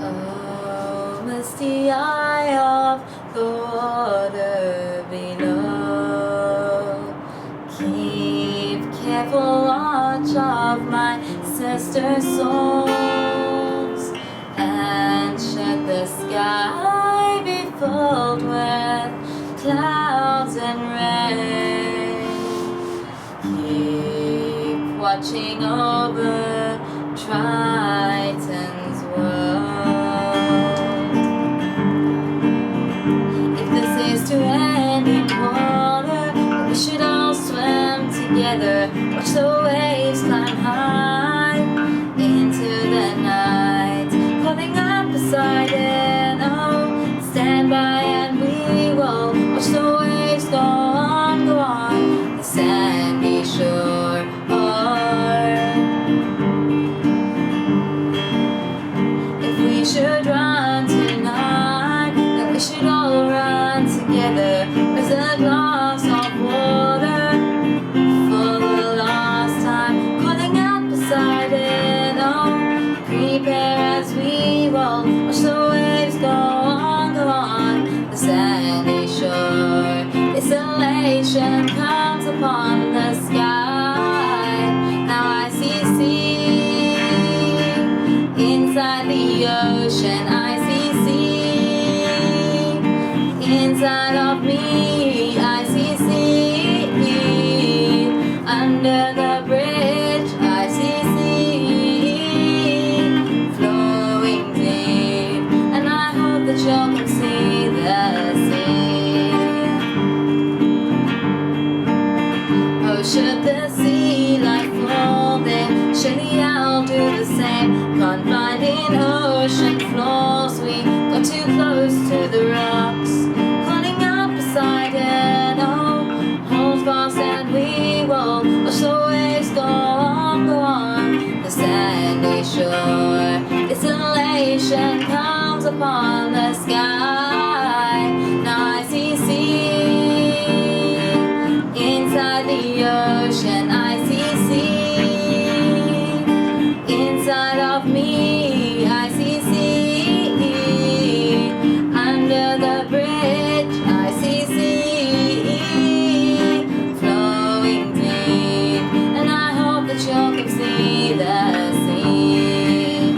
Oh, misty eye of the water below, keep careful watch of my sister's souls, and should the sky be filled with clouds and rain, keep watching over Triton's world. If this is to end in water, then we should all swim together. Watch the waves climb high into the night, calling up beside it. Oh, stand by and we will watch the waves go on, the sandy shore. If we should run tonight, then we should all run together. There's a glass of water for the last time, calling out beside it. Oh, prepare as we roll, watch the waves go on, the sandy shore. Isolation comes upon the sky. Now I see sea inside the ocean. I see sea inside of me. I see sea under the bridge. I see sea flowing deep, and I hope that you can see the sea. Oh, should the sea like folding, surely I'll do the same. Can't find in ocean floors, we got too close to the rocks, calling up beside it. Oh, hold fast and we will watch the waves go on, the sandy shore. Isolation comes upon the sky. Now I see sea inside the ocean. I see sea inside of me. I see sea under the bridge. I see sea flowing deep, and I hope that you can see the sea.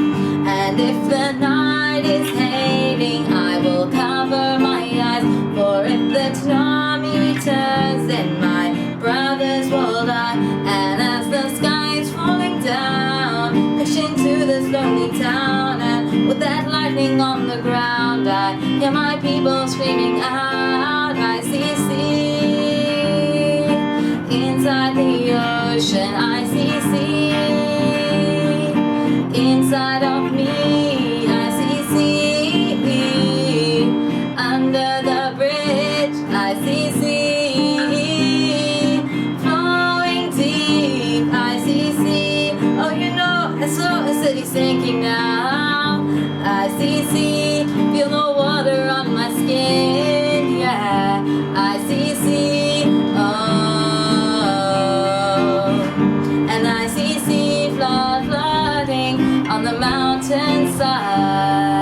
And if the night is hailing, I will cover my eyes, for if the tsunami returns, then my brothers will die. And as the sky is falling down, crashing to this lonely town, and with that lightning on the ground, I hear my people screaming out. I see sea inside the ocean. I see sea inside of me. I see sea under the bridge. I see sea flowing deep. I see sea. Oh, you know, I saw a city sinking now. I see sea, feel the water on my skin. Yeah, I see sea. Oh, and I see sea flooding on the mountainside.